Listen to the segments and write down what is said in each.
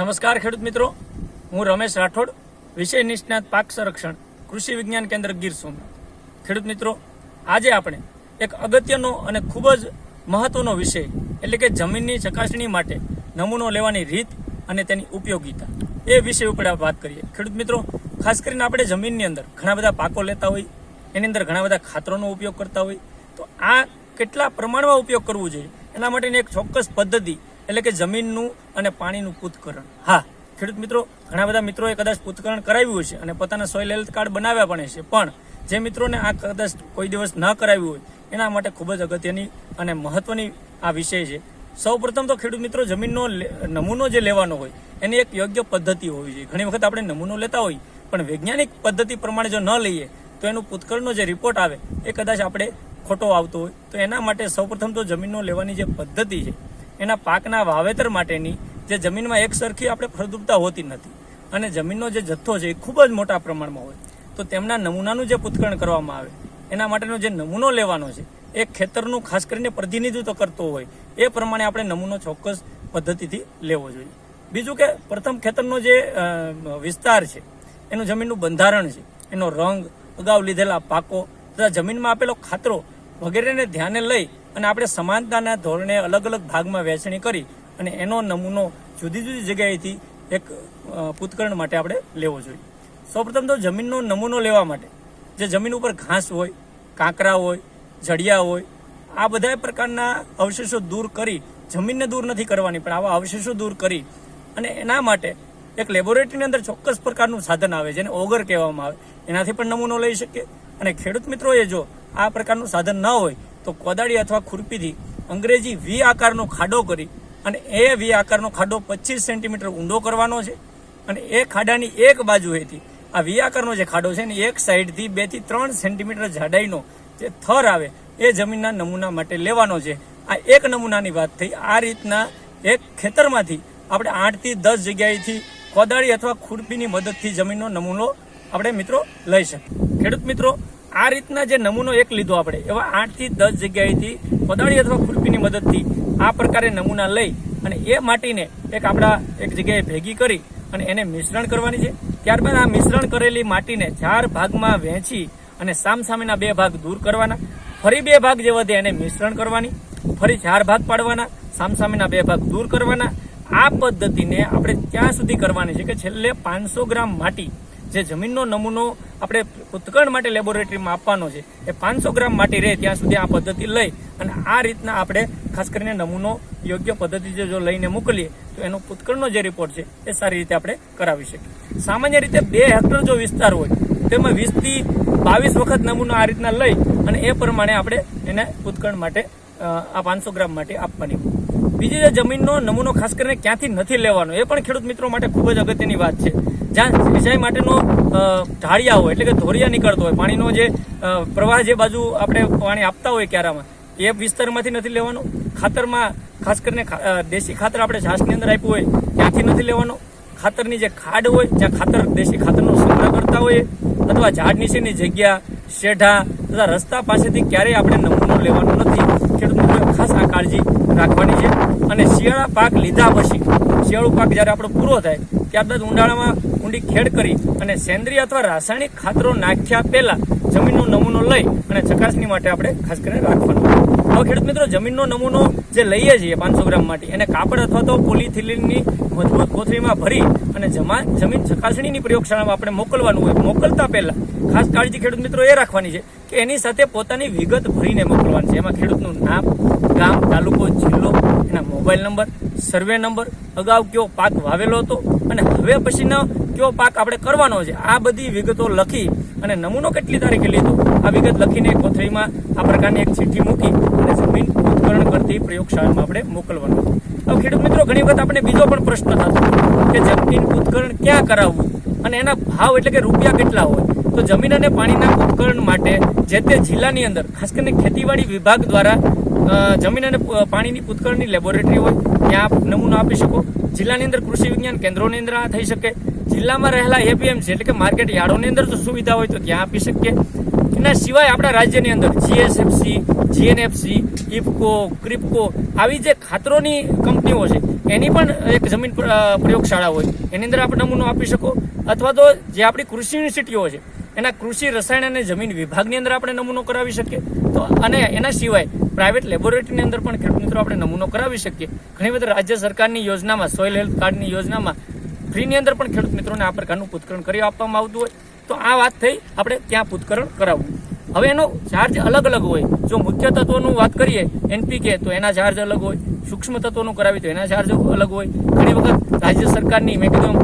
નમસ્કાર ખેડૂત મિત્રો, હું રમેશ રાઠોડ, વિષય નિષ્ણાત પાક સંરક્ષણ, કૃષિ વિજ્ઞાન કેન્દ્ર ગીર સોમનાથ. ખેડૂત મિત્રો, આજે આપણે એક અગત્યનો અને ખૂબ જ મહત્વનો વિષય એટલે કે જમીનની ચકાસણી માટે નમૂનો લેવાની રીત અને તેની ઉપયોગિતા એ વિષય ઉપર વાત કરીએ. ખેડૂત મિત્રો, ખાસ કરીને આપણે જમીનની અંદર ઘણા બધા પાકો લેતા હોય, એની અંદર ઘણા બધા ખાતરોનો ઉપયોગ કરતા હોય, તો આ કેટલા પ્રમાણમાં ઉપયોગ કરવો જોઈએ એના માટેની એક ચોક્કસ પદ્ધતિ એટલે કે જમીનનું અને પાણીનું પૃથ્થકરણ. હા ખેડૂત મિત્રો, ઘણા બધા મિત્રોએ કદાચ પૃથ્થકરણ કરાવ્યું હશે અને પોતાના સોઇલ હેલ્થ કાર્ડ બનાવ્યા પણ હશે, પણ જે મિત્રોને આ કદાચ કોઈ દિવસ ન કરાવ્યું હોય એના માટે ખૂબ જ અગત્યની અને મહત્વની આ વિષય છે. સૌપ્રથમ તો ખેડૂત મિત્રો, જમીનનો નમૂનો જે લેવાનો હોય એની એક યોગ્ય પદ્ધતિ હોવી જોઈએ. ઘણી વખત આપણે નમૂનો લેતા હોય પણ વૈજ્ઞાનિક પદ્ધતિ પ્રમાણે જો ન લઈએ તો એનું પૃથ્થકરણનો જે રિપોર્ટ આવે એ કદાચ આપણે ખોટો આવતો હોય. તો એના માટે સૌપ્રથમ તો જમીનનો લેવાની જે પદ્ધતિ છે એના પાકના વાવેતર માટેની જે જમીનમાં એક સરખી આપણે ફળદ્રુપતા હોતી નથી અને જમીનનો જે જથ્થો છે એ ખૂબ જ મોટા પ્રમાણમાં હોય, તો તેમના નમૂનાનું જે પૃથ્થકરણ કરવામાં આવે એના માટેનો જે નમૂનો લેવાનો છે એ ખેતરનું ખાસ કરીને પ્રતિનિધિત્વ કરતો હોય એ પ્રમાણે આપણે નમૂનો ચોક્કસ પદ્ધતિથી લેવો જોઈએ. બીજું કે પ્રથમ ખેતરનો જે વિસ્તાર છે, એનું જમીનનું બંધારણ છે, એનો રંગ, અગાઉ લીધેલા પાકો તથા જમીનમાં આપેલો ખાતરો વગેરેને ધ્યાને લઈ અને આપણે સમાનતાના ધોરણે અલગ અલગ ભાગમાં વહેંચણી કરી અને એનો નમૂનો જુદી જુદી જગ્યાએથી એક પૃથ્થકરણ માટે આપણે લેવો જોઈએ. સૌપ્રથમ તો જમીનનો નમૂનો લેવા માટે જે જમીન ઉપર ઘાસ હોય, કાંકરા હોય, જડિયા હોય, આ બધા પ્રકારના અવશેષો દૂર કરી, જમીનને દૂર નથી કરવાની પણ આવા અવશેષો દૂર કરી અને એના માટે એક લેબોરેટરીની અંદર ચોક્કસ પ્રકારનું સાધન આવે જેને ઓગર કહેવામાં આવે, એનાથી પણ નમૂનો લઈ શકીએ. અને ખેડૂત મિત્રોએ જો આ પ્રકારનું સાધન ન હોય તો કોદાળી અથવા ખુરપીથી અંગ્રેજી વી આકારનો ખાડો કરી અને એ વી આકારનો ખાડો 25 સેન્ટીમીટર ઊંડો કરવાનો છે અને એ ખાડાની એક બાજુએથી આ વી આકારનો જે ખાડો છે ને એક સાઈડથી 2 થી 3 સેન્ટીમીટર જાડાઈનો જે થર આવે એ જમીનના નમૂના માટે લેવાનો છે. આ એક નમૂનાની વાત થઈ. આ રીતના એક ખેતરમાંથી આપણે 8 થી 10 જગ્યાએથી કોદાળી અથવા ખુરપીની મદદથી જમીનનો નમૂનો આપણે મિત્રો લઈ શકીએ. ખેડૂત મિત્રો, આ રીતના જે નમૂનો એક લીધો આપણે એવા 8 થી 10 જગ્યાએથી કોદાળી અથવા ખુરપીની મદદથી આ પ્રકારે નમૂના લઈ અને એ માટીને એક જગ્યાએ ભેગી કરી અને એને મિશ્રણ કરવાની છે. ત્યારબાદ આ મિશ્રણ કરેલી માટીને 4 ભાગમાં વહેંચી અને સામસામેના 2 ભાગ દૂર કરવાના, ફરી 2 ભાગ જે વધે એને મિશ્રણ કરવાની, ફરી 4 ભાગ પાડવાના, સામસામેના 2 ભાગ દૂર કરવાના. આ પદ્ધતિને આપણે ત્યાં સુધી કરવાની છે કે છેલ્લે 500 ગ્રામ માટી જે જમીનનો નમૂનો આપણે પૃથ્થકરણ માટે લેબોરેટરીમાં આપવાનો છે એ 500 ગ્રામ માટી રહે ત્યાં સુધી આ પદ્ધતિ લઈ અને આ રીતના આપણે ખાસ કરીને નમૂનો યોગ્ય પદ્ધતિ જો લઈને મોકલીએ તો એનો પૃથ્થકરણનો જે રિપોર્ટ છે એ સારી રીતે આપણે કરાવી શકીએ. સામાન્ય રીતે 2 હેક્ટર જો વિસ્તાર હોય તેમાં 20 થી 22 વખત નમૂનો આ રીતના લઈ અને એ પ્રમાણે આપણે એને પૃથ્થકરણ માટે આ 500 ગ્રામ માટે આપવાની. બીજી જે જમીનનો નમૂનો ખાસ કરીને ક્યાંથી નથી લેવાનો એ પણ ખેડૂત મિત્રો માટે ખૂબ જ અગત્યની વાત છે. જ્યાં સિંચાઈ માટેનો ઢાળિયા હોય એટલે કે ધોરિયા નીકળતો હોય, પાણીનો જે પ્રવાહ જે બાજુ આપણે પાણી આપતા હોય ક્યારામાં એ વિસ્તારમાંથી નથી લેવાનો. ખાતરમાં ખાસ કરીને દેશી ખાતર આપણે છાશની અંદર આપ્યું હોય ત્યાંથી નથી લેવાનો. ખાતરની જે ખાડ હોય જ્યાં ખાતર દેશી ખાતરનો સંગ્રહ કરતા હોય અથવા ઝાડ નીચેની જગ્યા, શેઢા તથા રસ્તા પાસેથી ક્યારેય આપણે નમૂનો લેવાનો નથી. ખેડૂત મિત્રો ખાસ આ કાળજી રાખવાની છે. અને શિયાળા પાક લીધા પછી શિયાળુ પાક જ્યારે આપણો પૂરો થાય ત્યારબાદ ઉનાળામાં ઊંડી ખેડ કરી અને સેન્દ્રિય અથવા રાસાયણિક ખાતરો નાખ્યા પહેલા જમીનનો નમૂનો લઈ અને ચકાસણી માટે આપણે ખાસ કરીને રાખવાનો. હવે ખેડૂત મિત્રો, જમીનનો નમૂનો જે લઈએ છીએ 500 ગ્રામ માટે એને કાપડ અથવા તો પોલિથિલિનની મજબૂત કોથળીમાં ભરી અને જમીન ચકાસણીની પ્રયોગશાળામાં આપણે મોકલવાનું હોય. મોકલતા પહેલા ખાસ કાળજી ખેડૂત મિત્રો એ રાખવાની છે કે એની સાથે પોતાની વિગત ભરીને મોકલવાની છે. એમાં ખેડૂતનું નામ, ગામ, તાલુકો, જિલ્લો, એના મોબાઈલ નંબર, સર્વે નંબર, અગાઉ કયો પાક વાવેલો હતો અને હવે પછીનો કયો પાક આપણે કરવાનો છે, આ બધી વિગતો લખી અને નમૂનો કેટલી તારીખે લીધો આ વિગત લખીને કોથળીમાં આ પ્રકારની એક ચિઠ્ઠી મૂકી અને જમીન પૃથ્થકરણ કરતી પ્રયોગશાળામાં આપણે મોકલવાનું. હવે ખેડૂત મિત્રો, ઘણી વખત આપણે બીજો પણ પ્રશ્ન થતો કે જમીન પૃથ્થકરણ ક્યાં કરાવવું અને એના ભાવ એટલે કે રૂપિયા કેટલા હોય. તો જમીન અને પાણીના પૃથ્થકરણ માટે જે તે જિલ્લાની અંદર ખાસ કરીને ખેતીવાડી વિભાગ દ્વારા જમીન અને પાણીની પૃથ્થકરણની લેબોરેટરી હોય ત્યાં આપ નમૂનો આપી શકો. જિલ્લાની અંદર કૃષિ વિજ્ઞાન કેન્દ્રોની અંદર આ થઈ શકે. જિલ્લામાં રહેલા એપીએમસી એટલે કે માર્કેટ યાર્ડોની અંદર જો સુવિધા હોય તો ત્યાં આપી શકીએ. એના સિવાય આપણા રાજ્યની અંદર જીએસએફસી, જીએનએફસી, ઇફકો, ક્રિપકો આવી જે ખાતરોની કંપનીઓ છે એની પણ એક જમીન પ્રયોગશાળા હોય, એની અંદર આપણે નમૂનો આપી શકો, અથવા તો જે આપણી કૃષિ યુનિવર્સિટીઓ છે એના કૃષિ રસાયણ અને જમીન વિભાગની અંદર આપણે નમૂનો કરાવી શકીએ. તો અને એના સિવાય પ્રાઇવેટ લેબોરેટરીની અંદર પણ ખેડૂત મિત્રો આપણે નમૂનો કરાવી શકીએ. ઘણી બધી રાજ્ય સરકારની યોજનામાં, સોઇલ હેલ્થ કાર્ડની યોજનામાં ફ્રીની અંદર પણ ખેડૂત મિત્રોને આ પ્રકારનું પૃથ્થકરણ કરી આપવામાં આવતું હોય. તો આ વાત થઈ આપણે ત્યાં પૃથ્થકરણ કરાવવું. હવે એનો ચાર્જ અલગ અલગ હોય. જો મુખ્ય તત્વોનું વાત કરીએ એનપીકે, તો એના ચાર્જ અલગ હોય. સૂક્ષ્મ તત્વોનું કરાવી તો એના ચાર્જ અલગ હોય. ઘણી વખત રાજ્ય સરકારની મેં કીધું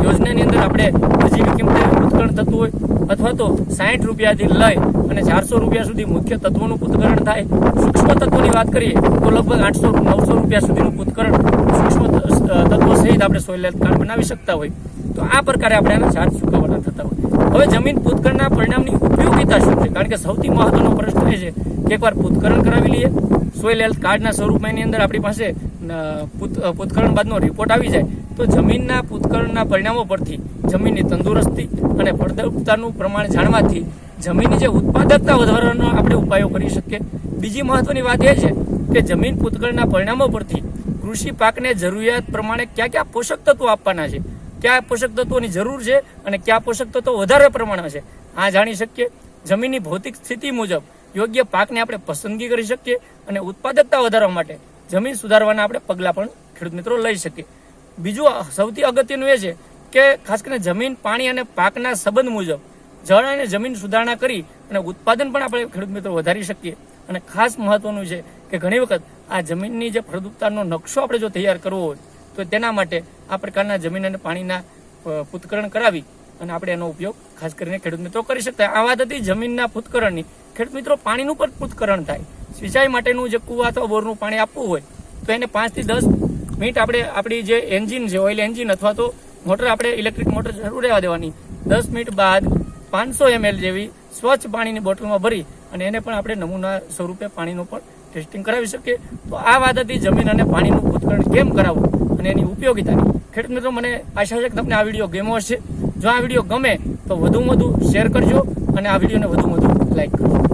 યોજનાની અંદર આપણે નજીવી કિંમતે પૃથ્થકરણ થતું હોય, અથવા તો 60 રૂપિયાથી લઈ અને 400 રૂપિયા સુધી મુખ્ય તત્વોનું પૃથ્થકરણ થાય. સૂક્ષ્મ તત્વોની વાત કરીએ તો લગભગ 800-900 રૂપિયા સુધીનું પૃથ્થકરણ સૂક્ષ્મ તત્વો સહિત આપણે સોઇલ હેલ્થ કાર્ડ બનાવી શકતા હોય. તો આ પ્રકારે આપણે એના ચાર્જ ચૂકવવાના થતા હોય. હવે જમીન પૃથ્થકરણના પરિણામની ઉપયોગિતા શું છે? કારણ કે સૌથી મહત્વનો પ્રશ્ન એ છે કે એકવાર પૃથ્થકરણ કરાવી લઈએ, સોઇલ હેલ્થ કાર્ડના સ્વરૂપમાં એની અંદર આપણી પાસે પૃથ્થકરણ બાદનો રિપોર્ટ આવી જાય, તો જમીનના પૃથ્થકરણના પરિણામો પરથી જમીનની તંદુરસ્તી અને ફળદ્રુપતાનું પ્રમાણ જાણવાથી જમીનની જે ઉત્પાદકતા વધારવાના આપણે ઉપાયો કરી શકીએ. બીજી મહત્વની વાત એ છે કે જમીન પૃથ્થકરણના પરિણામો પરથી કૃષિ પાકને જરૂરિયાત પ્રમાણે કયા કયા પોષક તત્વો આપવાના છે, કયા પોષક તત્વોની જરૂર છે અને કયા પોષક તત્વો વધારે પ્રમાણમાં છે, આ જાણી શકીએ. જમીનની ભૌતિક સ્થિતિ મુજબ યોગ્ય પાકને આપણે પસંદગી કરી શકીએ અને ઉત્પાદકતા વધારવા માટે જમીન સુધારવાના આપણે પગલાં પણ ખેડૂત મિત્રો લઈ શકીએ. બીજું સૌથી અગત્યનું એ છે કે ખાસ કરીને જમીન, પાણી અને પાકના સંબંધ મુજબ જળ અને જમીન સુધારણા કરી અને ઉત્પાદન પણ આપણે ખેડૂત મિત્રો વધારી શકીએ. અને ખાસ મહત્વનું છે કે ઘણી વખત આ જમીનની જે ફળદ્રુપતાનો નકશો આપણે જો તૈયાર કરવો હોય તો તેના માટે આ પ્રકારના જમીન અને પાણીના પૃથ્થકરણ કરાવી અને આપણે એનો ઉપયોગ ખાસ કરીને ખેડૂત મિત્રો કરી શકતા. આ વાત હતી જમીનના પૃથ્થકરણની. ખેડૂત મિત્રો પાણીનું પણ પૃથ્થકરણ થાય. સિંચાઈ માટેનું જે કુવા અથવા બોરનું પાણી આપવું હોય તો એને 5 થી 10 મિનિટ આપણે આપણી જે એન્જિન છે, ઓઇલ એન્જિન અથવા તો મોટર, આપણે ઇલેક્ટ્રિક મોટર જરૂર રહેવા દેવાની. 10 મિનિટ બાદ 500 ml જેવી સ્વચ્છ પાણીની બોટલમાં ભરી અને એને પણ આપણે નમૂના સ્વરૂપે પાણીનું પણ ટેસ્ટિંગ કરાવી શકીએ. તો આ વાત હતી જમીન અને પાણીનું પૃથ્થકરણ કેમ કરાવવું અને એની ઉપયોગિતાની. ખેડૂત મિત્રો, મને આશા છે કે તમને આ વિડીયો ગમ્યો હશે. જો આ વિડીયો ગમે તો વધુમાં વધુ શેર કરજો અને આ વિડીયોને વધુમાં વધુ લાઈક કરજો.